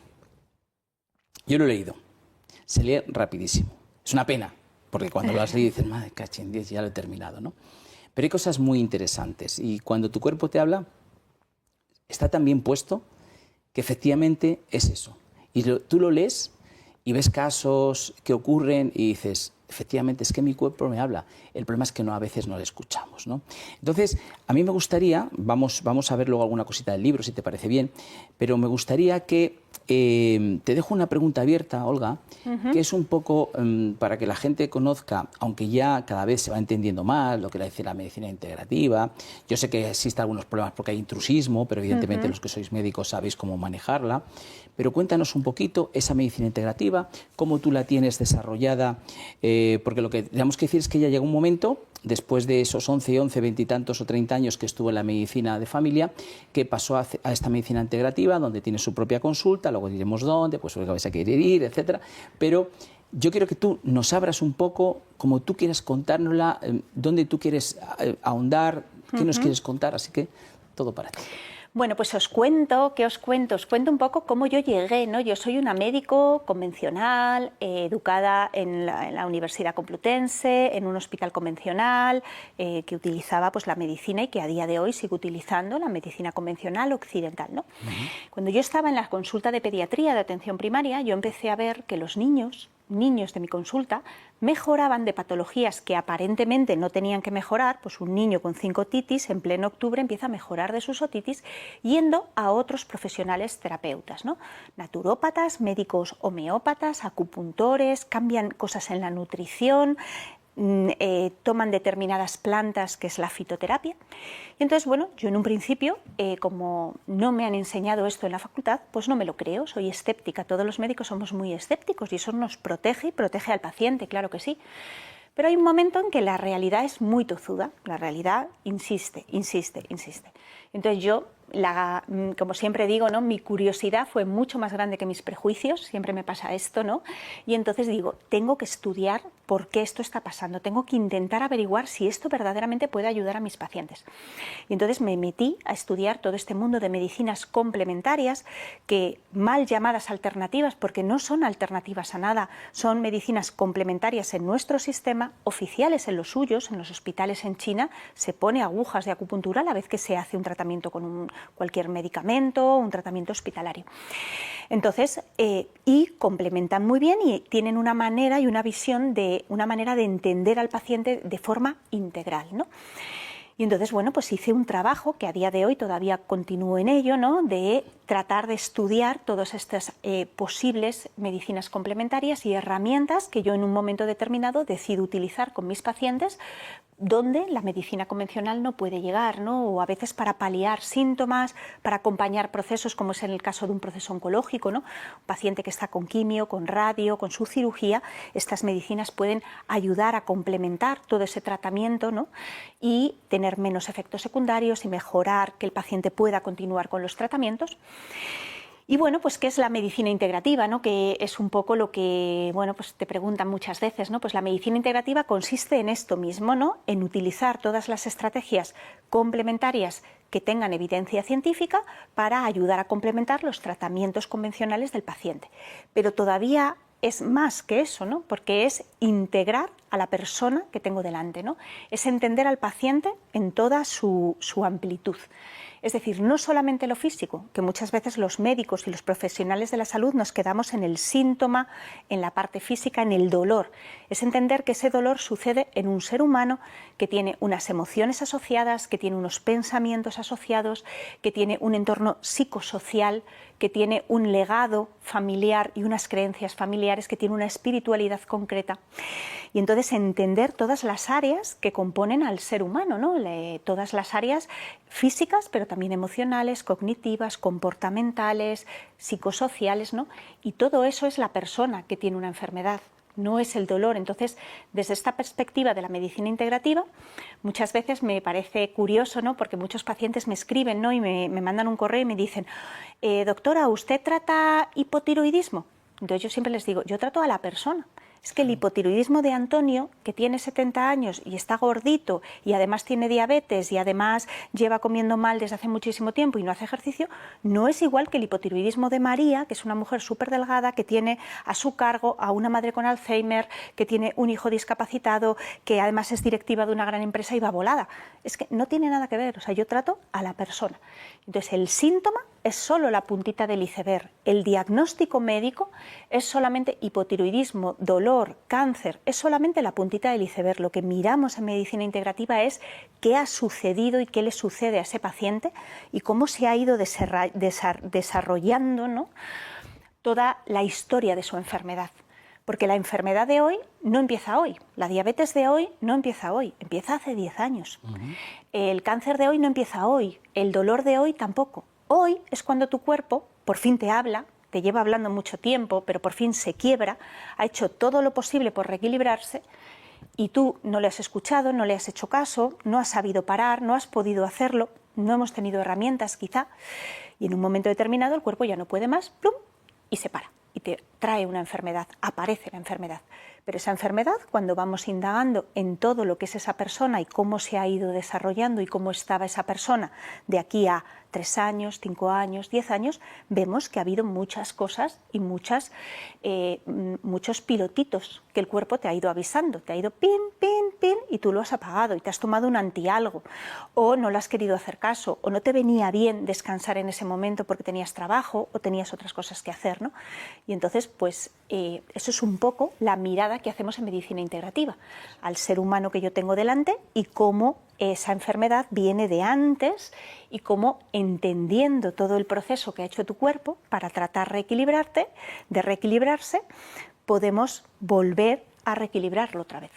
Yo lo he leído. Se lee rapidísimo. Es una pena, porque cuando lo has leído dices, madre cachín, ya lo he terminado, ¿no? Pero hay cosas muy interesantes. Y cuando tu cuerpo te habla, está tan bien puesto que efectivamente es eso. Y tú lo lees y ves casos que ocurren y dices, efectivamente, es que mi cuerpo me habla. El problema es que a veces no le escuchamos, ¿no? Entonces, a mí me gustaría, vamos a ver luego alguna cosita del libro, si te parece bien, pero me gustaría que te dejo una pregunta abierta, Olga, que es un poco para que la gente conozca, aunque ya cada vez se va entendiendo más lo que dice la medicina integrativa. Yo sé que existen algunos problemas porque hay intrusismo, pero evidentemente los que sois médicos sabéis cómo manejarla. Pero cuéntanos un poquito esa medicina integrativa, cómo tú la tienes desarrollada, porque lo que tenemos que decir es que ya llega un momento, después de esos 11, 20 y tantos o 30 años que estuvo en la medicina de familia, que pasó a esta medicina integrativa, donde tiene su propia consulta, luego diremos dónde, pues porque vais a querer ir, etcétera. Pero yo quiero que tú nos abras un poco, como tú quieras contárnosla, dónde tú quieres ahondar, qué nos quieres contar, así que todo para ti. Bueno, pues os cuento un poco cómo yo llegué, ¿no? Yo soy una médico convencional, educada en la Universidad Complutense, en un hospital convencional, que utilizaba pues la medicina y que a día de hoy sigo utilizando la medicina convencional occidental, ¿no? Cuando yo estaba en la consulta de pediatría de atención primaria, yo empecé a ver que los niños de mi consulta mejoraban de patologías que aparentemente no tenían que mejorar. Pues un niño con 5 otitis en pleno octubre empieza a mejorar de sus otitis yendo a otros profesionales terapeutas, ¿no? Naturópatas, médicos homeópatas, acupuntores, cambian cosas en la nutrición, toman determinadas plantas, que es la fitoterapia. Y entonces, bueno, yo en un principio, como no me han enseñado esto en la facultad, pues no me lo creo, soy escéptica. Todos los médicos somos muy escépticos y eso nos protege y protege al paciente, claro que sí. Pero hay un momento en que la realidad es muy tozuda, la realidad insiste. Entonces yo como siempre digo, ¿no? Mi curiosidad fue mucho más grande que mis prejuicios, siempre me pasa esto, ¿no? Y entonces digo, tengo que estudiar por qué esto está pasando, tengo que intentar averiguar si esto verdaderamente puede ayudar a mis pacientes. Y entonces me metí a estudiar todo este mundo de medicinas complementarias, que mal llamadas alternativas, porque no son alternativas a nada, son medicinas complementarias en nuestro sistema, oficiales en los suyos. En los hospitales en China se pone agujas de acupuntura a la vez que se hace un tratamiento con cualquier medicamento, un tratamiento hospitalario. Entonces, y complementan muy bien y tienen una manera y una visión de una manera de entender al paciente de forma integral, ¿no? Y entonces, bueno, pues hice un trabajo que a día de hoy todavía continúo en ello, ¿no? De tratar de estudiar todas estas posibles medicinas complementarias y herramientas que yo en un momento determinado decido utilizar con mis pacientes, donde la medicina convencional no puede llegar, ¿no? O a veces para paliar síntomas, para acompañar procesos, como es en el caso de un proceso oncológico, ¿no? Un paciente que está con quimio, con radio, con su cirugía, estas medicinas pueden ayudar a complementar todo ese tratamiento, ¿no? Y tener menos efectos secundarios y mejorar que el paciente pueda continuar con los tratamientos. Y bueno, pues ¿qué es la medicina integrativa?, ¿no? Que es un poco lo que, bueno, pues te preguntan muchas veces, ¿no? Pues la medicina integrativa consiste en esto mismo, ¿no? En utilizar todas las estrategias complementarias que tengan evidencia científica para ayudar a complementar los tratamientos convencionales del paciente. Pero todavía es más que eso, ¿no? Porque es integrar a la persona que tengo delante, ¿no? Es entender al paciente en toda su amplitud. Es decir, no solamente lo físico, que muchas veces los médicos y los profesionales de la salud nos quedamos en el síntoma, en la parte física, en el dolor. Es entender que ese dolor sucede en un ser humano que tiene unas emociones asociadas, que tiene unos pensamientos asociados, que tiene un entorno psicosocial, que tiene un legado familiar y unas creencias familiares, que tiene una espiritualidad concreta. Y entonces entender todas las áreas que componen al ser humano, ¿no? Todas las áreas físicas, pero también emocionales, cognitivas, comportamentales, psicosociales, ¿no? Y todo eso es la persona que tiene una enfermedad, no es el dolor. Entonces, desde esta perspectiva de la medicina integrativa, muchas veces me parece curioso, ¿no? Porque muchos pacientes me escriben, ¿no? Y me mandan un correo y me dicen, doctora, ¿usted trata hipotiroidismo? Entonces yo siempre les digo, yo trato a la persona. Es que el hipotiroidismo de Antonio, que tiene 70 años y está gordito y además tiene diabetes y además lleva comiendo mal desde hace muchísimo tiempo y no hace ejercicio, no es igual que el hipotiroidismo de María, que es una mujer súper delgada, que tiene a su cargo a una madre con Alzheimer, que tiene un hijo discapacitado, que además es directiva de una gran empresa y va volada. Es que no tiene nada que ver, o sea, yo trato a la persona. Entonces, el síntoma es solo la puntita del iceberg. El diagnóstico médico es solamente hipotiroidismo, dolor, cáncer, es solamente la puntita del iceberg. Lo que miramos en medicina integrativa es qué ha sucedido y qué le sucede a ese paciente y cómo se ha ido desarrollando, ¿no? Toda la historia de su enfermedad. Porque la enfermedad de hoy no empieza hoy, la diabetes de hoy no empieza hoy, empieza hace 10 años. El cáncer de hoy no empieza hoy, el dolor de hoy tampoco. Hoy es cuando tu cuerpo por fin te habla, te lleva hablando mucho tiempo, pero por fin se quiebra, ha hecho todo lo posible por reequilibrarse y tú no le has escuchado, no le has hecho caso, no has sabido parar, no has podido hacerlo, no hemos tenido herramientas quizá, y en un momento determinado el cuerpo ya no puede más, ¡plum!, y se para y te trae una enfermedad, aparece la enfermedad. Pero esa enfermedad, cuando vamos indagando en todo lo que es esa persona y cómo se ha ido desarrollando y cómo estaba esa persona de aquí a 3 años, 5 años, 10 años, vemos que ha habido muchas cosas y muchos pilotitos que el cuerpo te ha ido avisando, te ha ido pin, pin, pin, y tú lo has apagado y te has tomado un antialgo, o no le has querido hacer caso, o no te venía bien descansar en ese momento porque tenías trabajo o tenías otras cosas que hacer, ¿no? Y entonces, pues eso es un poco la mirada que hacemos en medicina integrativa, al ser humano que yo tengo delante y cómo esa enfermedad viene de antes y cómo, entendiendo todo el proceso que ha hecho tu cuerpo para tratar de reequilibrarse, podemos volver a reequilibrarlo otra vez.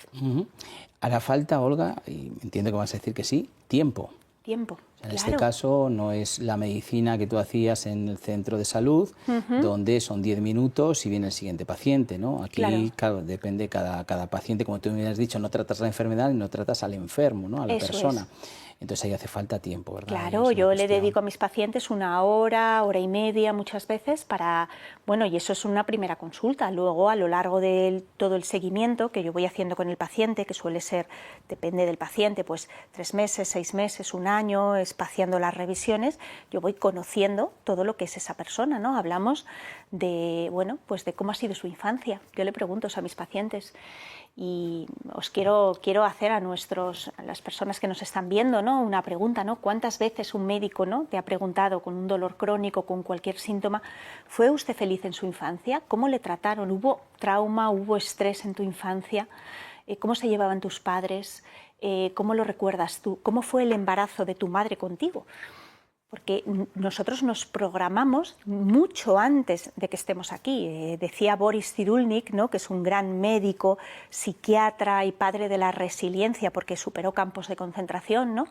Hará falta, Olga, y entiendo que vas a decir que sí, tiempo. Tiempo. En este caso no es la medicina que tú hacías en el centro de salud, donde son 10 minutos y viene el siguiente paciente, ¿no? Aquí, claro, depende cada paciente, como tú me has dicho, no tratas la enfermedad y no tratas al enfermo, ¿no? A la persona. Entonces ahí hace falta tiempo, ¿verdad? Claro, yo le dedico a mis pacientes 1 hora, hora y media muchas veces para, bueno, y eso es una primera consulta. Luego, a lo largo de todo el seguimiento que yo voy haciendo con el paciente, que suele ser, depende del paciente, pues 3 meses, 6 meses, 1 año, espaciando las revisiones, yo voy conociendo todo lo que es esa persona, ¿no? Hablamos de, bueno, pues de cómo ha sido su infancia. Yo le pregunto a mis pacientes. Y os quiero hacer a las personas que nos están viendo, ¿no?, una pregunta, ¿no? ¿Cuántas veces un médico, ¿no?, te ha preguntado con un dolor crónico, con cualquier síntoma, ¿fue usted feliz en su infancia? ¿Cómo le trataron? ¿Hubo trauma? ¿Hubo estrés en tu infancia? ¿Cómo se llevaban tus padres? ¿Cómo lo recuerdas tú? ¿Cómo fue el embarazo de tu madre contigo? Porque nosotros nos programamos mucho antes de que estemos aquí. Decía Boris Cyrulnik, ¿no?, que es un gran médico, psiquiatra y padre de la resiliencia porque superó campos de concentración, ¿no?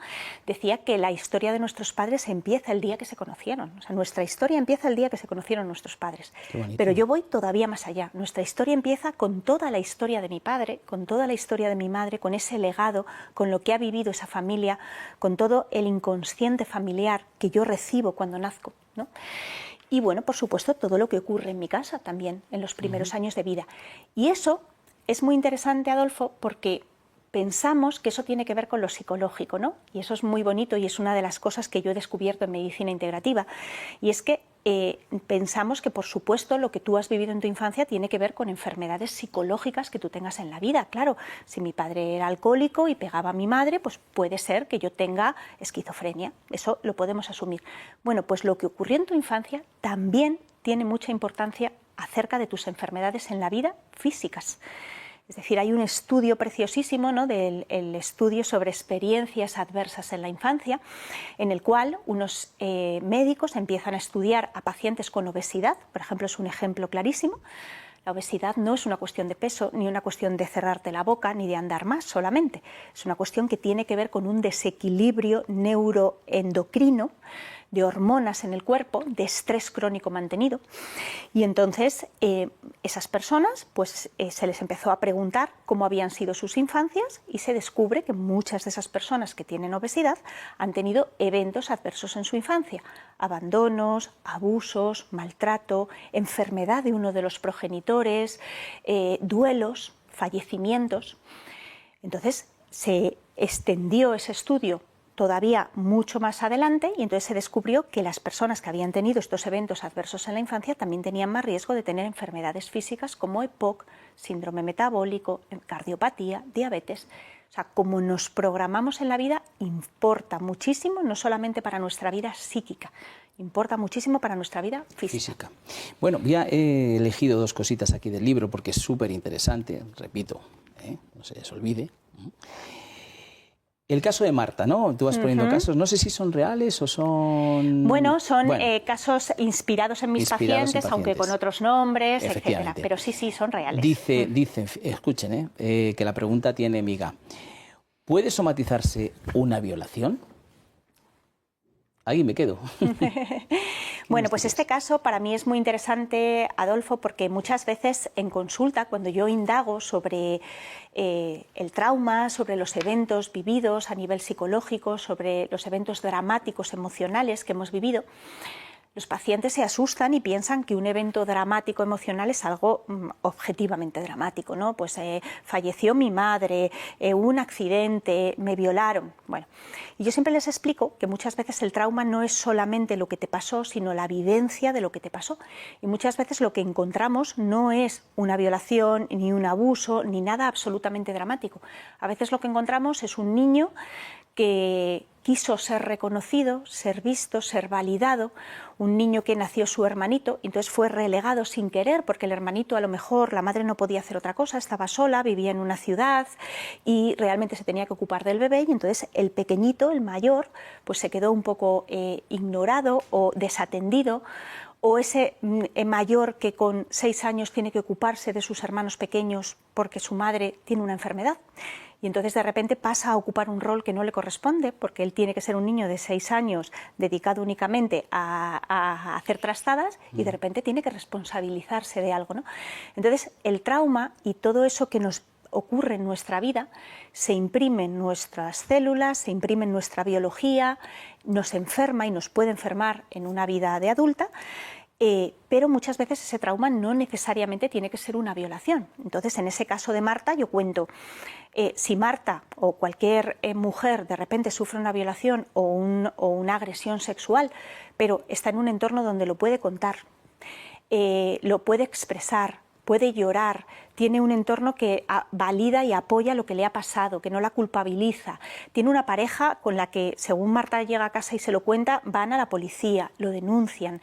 Decía que la historia de nuestros padres empieza el día que se conocieron. O sea, nuestra historia empieza el día que se conocieron nuestros padres. Pero yo voy todavía más allá. Nuestra historia empieza con toda la historia de mi padre, con toda la historia de mi madre, con ese legado, con lo que ha vivido esa familia, con todo el inconsciente familiar que yo recibo cuando nazco, ¿no? Y bueno, por supuesto, todo lo que ocurre en mi casa también, en los primeros años de vida. Y eso es muy interesante, Adolfo, porque pensamos que eso tiene que ver con lo psicológico, ¿no? Y eso es muy bonito y es una de las cosas que yo he descubierto en medicina integrativa. Y es que pensamos que, por supuesto, lo que tú has vivido en tu infancia tiene que ver con enfermedades psicológicas que tú tengas en la vida. Claro, si mi padre era alcohólico y pegaba a mi madre, pues puede ser que yo tenga esquizofrenia. Eso lo podemos asumir. Bueno, pues lo que ocurrió en tu infancia también tiene mucha importancia acerca de tus enfermedades en la vida físicas. Es decir, hay un estudio preciosísimo, ¿no?, del estudio sobre experiencias adversas en la infancia, en el cual unos médicos empiezan a estudiar a pacientes con obesidad. Por ejemplo, es un ejemplo clarísimo. La obesidad no es una cuestión de peso, ni una cuestión de cerrarte la boca, ni de andar más solamente. Es una cuestión que tiene que ver con un desequilibrio neuroendocrino, de hormonas en el cuerpo, de estrés crónico mantenido. Y entonces esas personas, pues se les empezó a preguntar cómo habían sido sus infancias y se descubre que muchas de esas personas que tienen obesidad han tenido eventos adversos en su infancia: abandonos, abusos, maltrato, enfermedad de uno de los progenitores, duelos, fallecimientos. Entonces se extendió ese estudio todavía mucho más adelante y entonces se descubrió que las personas que habían tenido estos eventos adversos en la infancia también tenían más riesgo de tener enfermedades físicas como EPOC, síndrome metabólico, cardiopatía, diabetes. O sea, como nos programamos en la vida importa muchísimo, no solamente para nuestra vida psíquica, importa muchísimo para nuestra vida física. Bueno, ya he elegido 2 cositas aquí del libro porque es súper interesante, repito, no se les olvide. El caso de Marta, ¿no? Tú vas poniendo casos, no sé si son reales o son... Bueno, son casos inspirados en mis pacientes, aunque con otros nombres, etcétera. Pero sí, son reales. Dicen, escuchen, que la pregunta tiene miga. ¿Puede somatizarse una violación? Ahí me quedo. Bueno, pues este caso para mí es muy interesante, Adolfo, porque muchas veces en consulta, cuando yo indago sobre el trauma, sobre los eventos vividos a nivel psicológico, sobre los eventos dramáticos emocionales que hemos vivido, los pacientes se asustan y piensan que un evento dramático emocional es algo objetivamente dramático, ¿no? Pues falleció mi madre, hubo un accidente, me violaron. Bueno, y yo siempre les explico que muchas veces el trauma no es solamente lo que te pasó, sino la vivencia de lo que te pasó. Y muchas veces lo que encontramos no es una violación, ni un abuso, ni nada absolutamente dramático. A veces lo que encontramos es un niño que quiso ser reconocido, ser visto, ser validado, un niño que nació su hermanito y entonces fue relegado sin querer porque el hermanito, a lo mejor la madre no podía hacer otra cosa, estaba sola, vivía en una ciudad y realmente se tenía que ocupar del bebé y entonces el pequeñito, el mayor, pues se quedó un poco ignorado o desatendido, o ese mayor que con 6 años tiene que ocuparse de sus hermanos pequeños porque su madre tiene una enfermedad. Y entonces de repente pasa a ocupar un rol que no le corresponde, porque él tiene que ser un niño de 6 años dedicado únicamente a hacer trastadas y de repente tiene que responsabilizarse de algo, ¿no? Entonces el trauma y todo eso que nos ocurre en nuestra vida, se imprime en nuestras células, se imprime en nuestra biología, nos enferma y nos puede enfermar en una vida de adulta, pero muchas veces ese trauma no necesariamente tiene que ser una violación. Entonces, en ese caso de Marta, yo cuento, si Marta o cualquier mujer de repente sufre una violación o una agresión sexual, pero está en un entorno donde lo puede contar, lo puede expresar, puede llorar, tiene un entorno que valida y apoya lo que le ha pasado, que no la culpabiliza, tiene una pareja con la que, según Marta llega a casa y se lo cuenta, van a la policía, lo denuncian,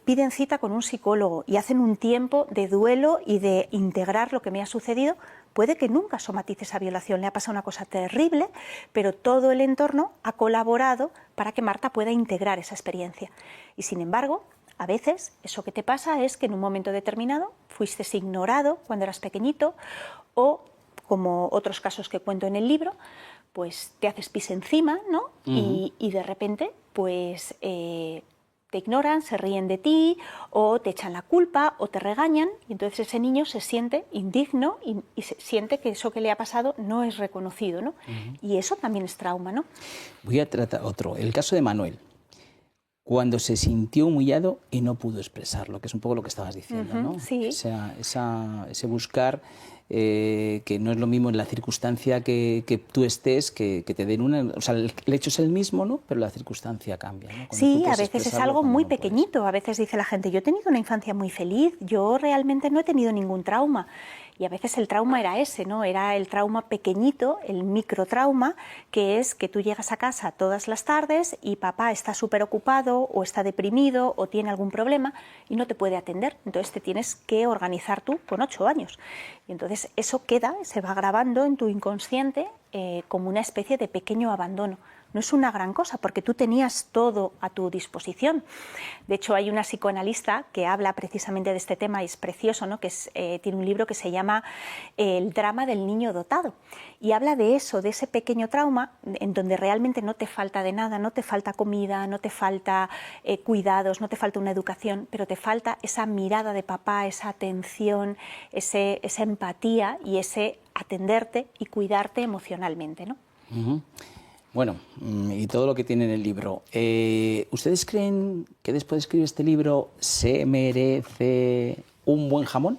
piden cita con un psicólogo y hacen un tiempo de duelo y de integrar lo que me ha sucedido. Puede que nunca somatice esa violación, le ha pasado una cosa terrible, pero todo el entorno ha colaborado para que Marta pueda integrar esa experiencia. Y sin embargo, a veces eso que te pasa es que en un momento determinado fuiste ignorado cuando eras pequeñito o, como otros casos que cuento en el libro, pues te haces pis encima, ¿no? Y de repente pues te ignoran, se ríen de ti o te echan la culpa o te regañan y entonces ese niño se siente indigno y se siente que eso que le ha pasado no es reconocido, ¿no? Y eso también es trauma, ¿no? Voy a tratar otro, el caso de Manuel. Cuando se sintió humillado y no pudo expresarlo, que es un poco lo que estabas diciendo, ¿no? Sí. Ese buscar, que no es lo mismo en la circunstancia que tú estés, que te den una... O sea, el hecho es el mismo, ¿no? Pero la circunstancia cambia, ¿no? Sí, a veces es algo muy pequeñito. A veces dice la gente, yo he tenido una infancia muy feliz, yo realmente no he tenido ningún trauma. Y a veces el trauma era ese, ¿no? Era el trauma pequeñito, el microtrauma, que es que tú llegas a casa todas las tardes y papá está súper ocupado o está deprimido o tiene algún problema y no te puede atender. Entonces te tienes que organizar tú con 8 años. Y entonces eso queda, se va grabando en tu inconsciente como una especie de pequeño abandono. No es una gran cosa porque tú tenías todo a tu disposición. De hecho, hay una psicoanalista que habla precisamente de este tema y es precioso, ¿no? Tiene un libro que se llama El drama del niño dotado y habla de eso, de ese pequeño trauma en donde realmente no te falta de nada, no te falta comida, no te falta cuidados, no te falta una educación, pero te falta esa mirada de papá, esa atención, esa empatía y ese atenderte y cuidarte emocionalmente, ¿no? Bueno, y todo lo que tiene en el libro. ¿Ustedes creen que después de escribir este libro se merece un buen jamón?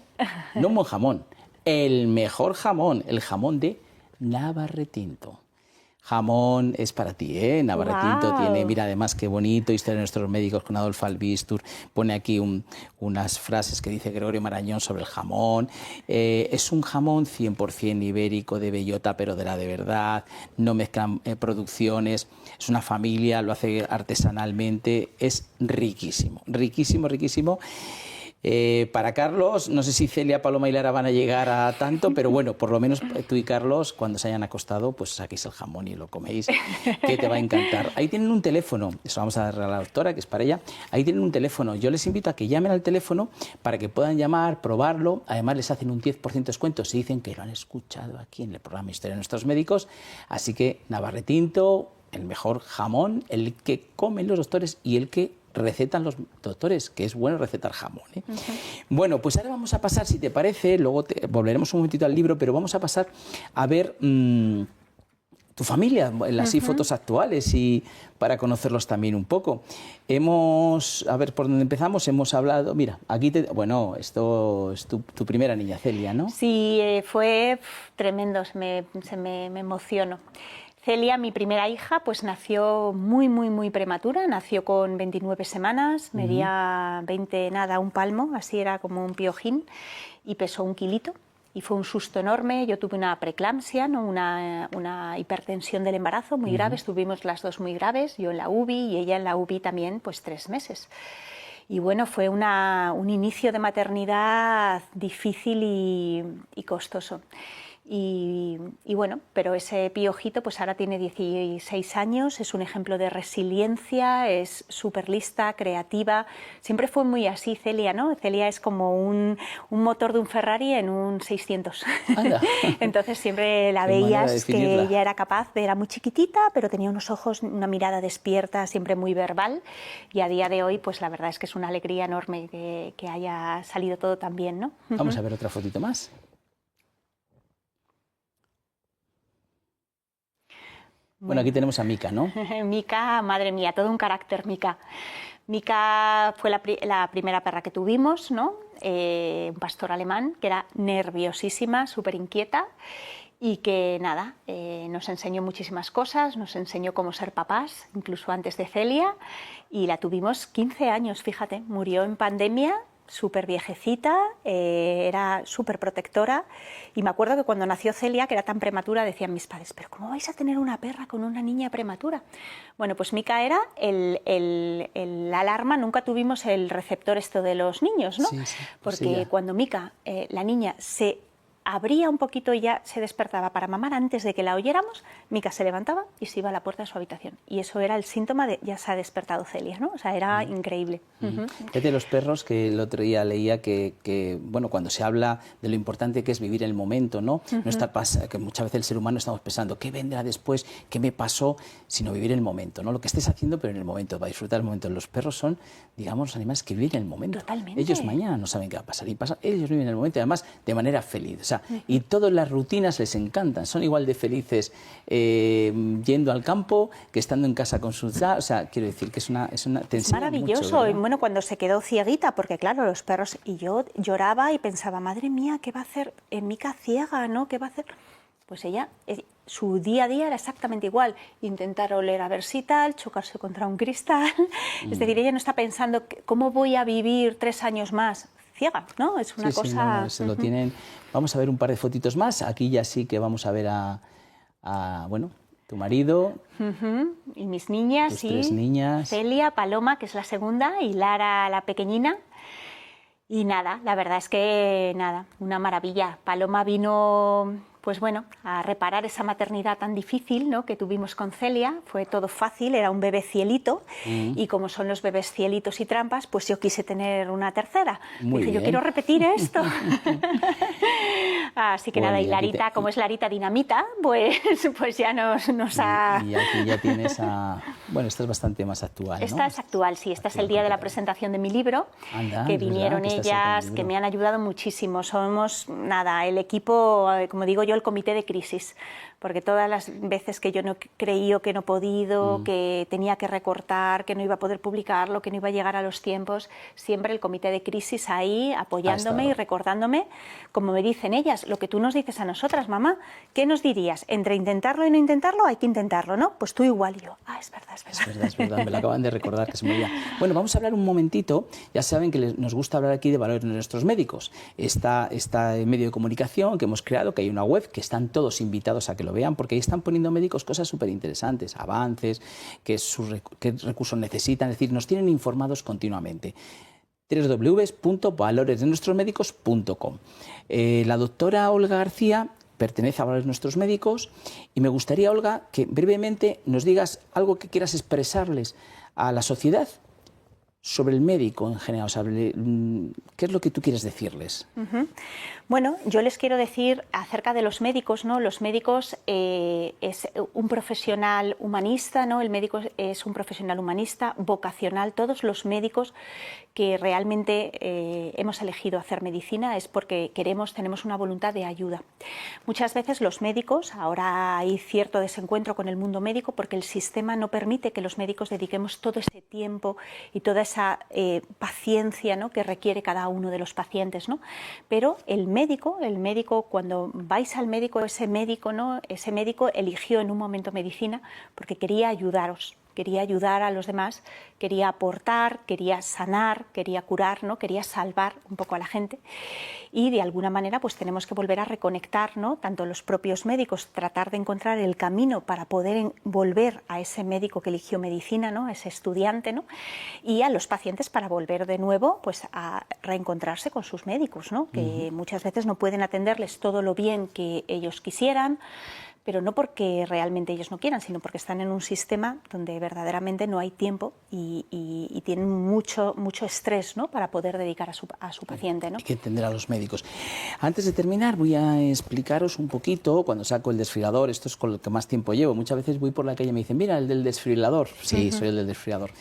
No un buen jamón, el mejor jamón, el jamón de Navarretinto. Jamón es para ti, ¿eh? Navarretinto tiene, mira, además qué bonito, Historia de nuestros médicos con Adolfo Albistur, pone aquí unas frases que dice Gregorio Marañón sobre el jamón. Es un jamón 100% ibérico, de bellota, pero de la de verdad, no mezclan producciones, es una familia, lo hace artesanalmente, es riquísimo, riquísimo, riquísimo. Para Carlos, no sé si Celia, Paloma y Lara van a llegar a tanto, pero bueno, por lo menos tú y Carlos, cuando se hayan acostado, pues saquéis el jamón y lo coméis, que te va a encantar. Ahí tienen un teléfono, eso vamos a darle a la doctora, que es para ella. Ahí tienen un teléfono, yo les invito a que llamen al teléfono para que puedan llamar, probarlo. Además les hacen un 10% de descuento si dicen que lo han escuchado aquí en el programa Historia de nuestros médicos. Así que Navarretinto, el mejor jamón, el que comen los doctores y el que recetan los doctores, que es bueno recetar jamón, ¿eh? Bueno, pues ahora vamos a pasar, si te parece, luego volveremos un momentito al libro, pero vamos a pasar a ver tu familia, las fotos actuales y para conocerlos también un poco. A ver, por dónde empezamos, hemos hablado, mira, aquí bueno, esto es tu primera niña, Celia, ¿no? Sí, fue tremendo, me emociono. Celia, mi primera hija, pues nació muy prematura, nació con 29 semanas, medía 20, nada, un palmo, así era como un piojín, y pesó 1 kilito. Y fue un susto enorme. Yo tuve una preeclampsia, ¿no? una hipertensión del embarazo muy grave, estuvimos las dos muy graves, yo en la UBI y ella en la UBI también, pues 3 meses. Y bueno, fue un inicio de maternidad difícil y costoso. Y bueno, pero ese piojito pues ahora tiene 16 años, es un ejemplo de resiliencia, es súper lista, creativa. Siempre fue muy así Celia, ¿no? Celia es como un motor de un Ferrari en un 600. Entonces siempre la veías que ella era capaz, era muy chiquitita, pero tenía unos ojos, una mirada despierta, siempre muy verbal. Y a día de hoy, pues la verdad es que es una alegría enorme que haya salido todo tan bien, ¿no? Vamos a ver otra fotito más. Bueno, aquí tenemos a Mica, ¿no? Mica, madre mía, todo un carácter, Mica. Mica fue la primera perra que tuvimos, ¿no? Un pastor alemán que era nerviosísima, súper inquieta y que nada, nos enseñó muchísimas cosas, nos enseñó cómo ser papás, incluso antes de Celia, y la tuvimos 15 años, fíjate, murió en pandemia, súper viejecita, era súper protectora, y me acuerdo que cuando nació Celia, que era tan prematura, decían mis padres, pero ¿cómo vais a tener una perra con una niña prematura? Bueno, pues Mica era la alarma, nunca tuvimos el receptor esto de los niños, ¿no? Sí, sí, pues porque ella. cuando Mica, la niña, se abría un poquito y ya se despertaba para mamar, antes de que la oyéramos, Mica se levantaba y se iba a la puerta de su habitación. Y eso era el síntoma de ya se ha despertado Celia, ¿no? O sea, era increíble. Fíjate, los perros, que el otro día leía que, bueno, cuando se habla de lo importante que es vivir el momento, ¿no? No estar que muchas veces el ser humano estamos pensando, ¿qué vendrá después? ¿Qué me pasó? Sino vivir el momento, ¿no? Lo que estés haciendo, pero en el momento, para disfrutar el momento. Los perros son, digamos, los animales que viven el momento. Totalmente. Ellos mañana no saben qué va a pasar. Ellos viven el momento y además de manera feliz. O sea, y todas las rutinas les encantan. Son igual de felices yendo al campo que estando en casa con sus... O sea, quiero decir que es maravilloso. Mucho, y bueno, cuando se quedó cieguita, porque claro, los perros... Y yo lloraba y pensaba, madre mía, ¿qué va a hacer Mica ciega, no? ¿Qué va a hacer? Pues ella, su día a día era exactamente igual. Intentar oler a ver si tal, chocarse contra un cristal. Es decir, ella no está pensando, ¿cómo voy a vivir 3 años más? Ciega, ¿no? Es una cosa... Sí, no, se lo tienen. Vamos a ver un par de fotitos más. Aquí ya sí que vamos a ver bueno, tu marido. Y mis niñas, tus sí. 3 niñas. Celia, Paloma, que es la segunda, y Lara, la pequeñina. Y nada, la verdad es que nada, una maravilla. Paloma vino, pues bueno, a reparar esa maternidad tan difícil, ¿no?, que tuvimos con Celia. Fue todo fácil, era un bebé cielito, y como son los bebés cielitos y trampas, pues yo quise tener una tercera. Muy Dije, bien. yo quiero repetir esto. Así que Bueno, nada, y y aquí Larita, como es Larita Dinamita, pues ya nos ha... Y aquí ya tienes Bueno, esta es bastante más actual, ¿no? Esta es actual, sí. Este es el día de la presentación de mi libro, Anda, que es verdad, vinieron que estás ellas, sacando el que libro. me han ayudado muchísimo. Somos, nada, el equipo, como digo yo, el comité de crisis, porque todas las veces que yo no creí que no he podido, que tenía que recortar, que no iba a poder publicarlo, que no iba a llegar a los tiempos, siempre el comité de crisis ahí apoyándome y recordándome, como me dicen ellas, lo que tú nos dices a nosotras, mamá, ¿qué nos dirías? Entre intentarlo y no intentarlo, hay que intentarlo, ¿no? Pues tú igual. Y yo, es verdad, es verdad. Es verdad, es verdad, me lo acaban de recordar, que se me olvida. Bueno, vamos a hablar un momentito, ya saben que nos gusta hablar aquí de valores de nuestros médicos. Está medio de comunicación que hemos creado, que hay una web, que están todos invitados a que lo vean, porque ahí están poniendo médicos cosas súper interesantes, avances, qué recursos necesitan, es decir, nos tienen informados continuamente. www.valoresdenuestrosmédicos.com. La doctora Olga García pertenece a Valores de Nuestros Médicos y me gustaría, Olga, que brevemente nos digas algo que quieras expresarles a la sociedad sobre el médico en general. O sea, ¿qué es lo que tú quieres decirles? Bueno, yo les quiero decir acerca de los médicos, ¿no? Los médicos es un profesional humanista, ¿no? El médico es un profesional humanista, vocacional. Todos los médicos que realmente hemos elegido hacer medicina es porque tenemos una voluntad de ayuda. Muchas veces los médicos, ahora hay cierto desencuentro con el mundo médico porque el sistema no permite que los médicos dediquemos todo ese tiempo y toda esa paciencia, ¿no?, que requiere cada uno de los pacientes, ¿no? Pero el médico, cuando vais al médico, ese médico, ¿no?, ese médico eligió en un momento medicina porque quería ayudaros, quería ayudar a los demás, quería aportar, quería sanar, quería curar, ¿no?, quería salvar un poco a la gente. Y de alguna manera pues tenemos que volver a reconectar, ¿no?, tanto los propios médicos, tratar de encontrar el camino para poder volver a ese médico que eligió medicina, ¿no?, a ese estudiante, ¿no?, y a los pacientes para volver de nuevo pues a reencontrarse con sus médicos, ¿no?, que muchas veces no pueden atenderles todo lo bien que ellos quisieran, pero no porque realmente ellos no quieran, sino porque están en un sistema donde verdaderamente no hay tiempo y tienen mucho estrés, ¿no?, para poder dedicar a su paciente, ¿no? Hay que entender a los médicos. Antes de terminar, voy a explicaros un poquito, cuando saco el desfibrilador, esto es con lo que más tiempo llevo. Muchas veces voy por la calle y me dicen, mira, el del desfibrilador. Sí, soy el del desfibrilador.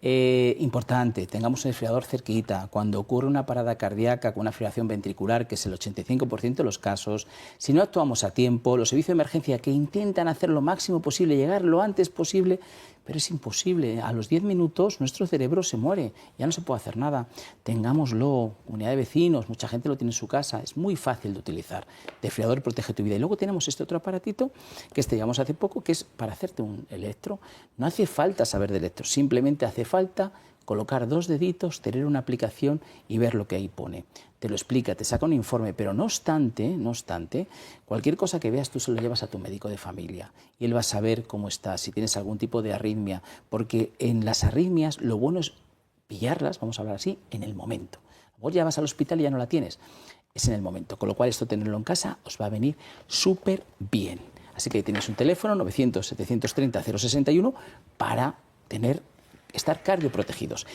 Importante, tengamos un desfibrilador cerquita. Cuando ocurre una parada cardíaca con una fibrilación ventricular, que es el 85% de los casos, si no actuamos a tiempo, los servicios de emergencia que intentan hacer lo máximo posible, llegar lo antes posible, pero es imposible. A los 10 minutos nuestro cerebro se muere, ya no se puede hacer nada. Tengámoslo, unidad de vecinos, mucha gente lo tiene en su casa, es muy fácil de utilizar. Desfibrilador protege tu vida. Y luego tenemos este otro aparatito que llevamos hace poco, que es para hacerte un electro. No hace falta saber de electro, simplemente hace falta colocar 2 deditos, tener una aplicación y ver lo que ahí pone. Te lo explica, te saca un informe, pero no obstante, cualquier cosa que veas tú se lo llevas a tu médico de familia y él va a saber cómo estás, si tienes algún tipo de arritmia, porque en las arritmias lo bueno es pillarlas, vamos a hablar así, en el momento. Vos ya vas al hospital y ya no la tienes, es en el momento, con lo cual esto tenerlo en casa os va a venir súper bien. Así que ahí tienes un teléfono, 900-730-061, para estar cardioprotegidos.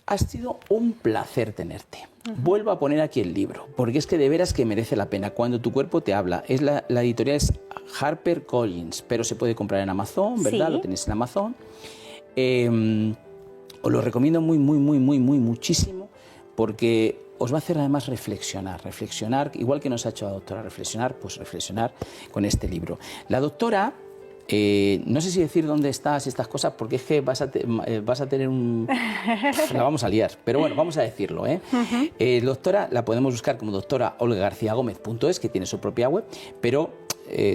Ha sido un placer tenerte. Vuelvo a poner aquí el libro, porque es que de veras que merece la pena. Cuando tu cuerpo te habla, la editorial es HarperCollins, pero se puede comprar en Amazon, ¿verdad? Sí. Lo tenéis en Amazon. Os lo recomiendo muchísimo, porque os va a hacer además reflexionar, igual que nos ha hecho la doctora reflexionar, pues reflexionar con este libro. La doctora, no sé si decir dónde estás y estas cosas, porque es que vas a tener un... La vamos a liar, pero bueno, vamos a decirlo, ¿eh? Doctora, la podemos buscar como doctoraolgagarciagomez.es, que tiene su propia web, pero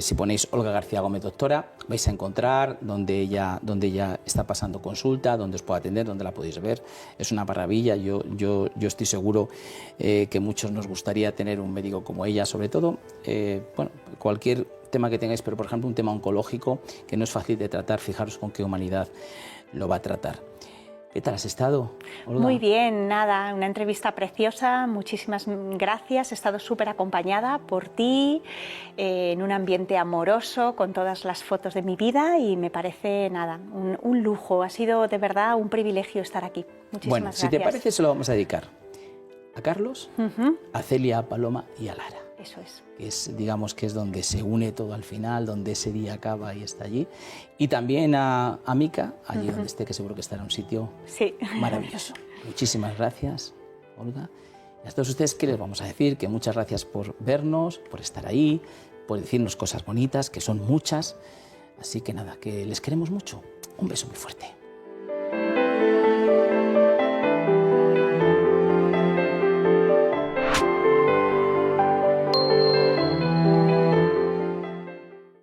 si ponéis Olga García Gómez doctora, vais a encontrar donde ella está pasando consulta, donde os puede atender, donde la podéis ver. Es una maravilla. Yo estoy seguro que muchos nos gustaría tener un médico como ella, sobre todo, bueno, cualquier tema que tengáis, pero por ejemplo un tema oncológico que no es fácil de tratar, fijaros con qué humanidad lo va a tratar. ¿Qué tal has estado, Olga? Muy bien, nada, una entrevista preciosa, muchísimas gracias, he estado súper acompañada por ti, en un ambiente amoroso, con todas las fotos de mi vida y me parece, nada, un lujo, ha sido de verdad un privilegio estar aquí. Muchísimas gracias. Si te parece, se lo vamos a dedicar a Carlos, a Celia, a Paloma y a Lara. Eso es. Digamos que es donde se une todo al final, donde ese día acaba y está allí. Y también a Mica, allí donde esté, que seguro que estará en un sitio maravilloso. Muchísimas gracias, Olga. Y a todos ustedes, ¿qué les vamos a decir? Que muchas gracias por vernos, por estar ahí, por decirnos cosas bonitas, que son muchas. Así que nada, que les queremos mucho. Un beso muy fuerte.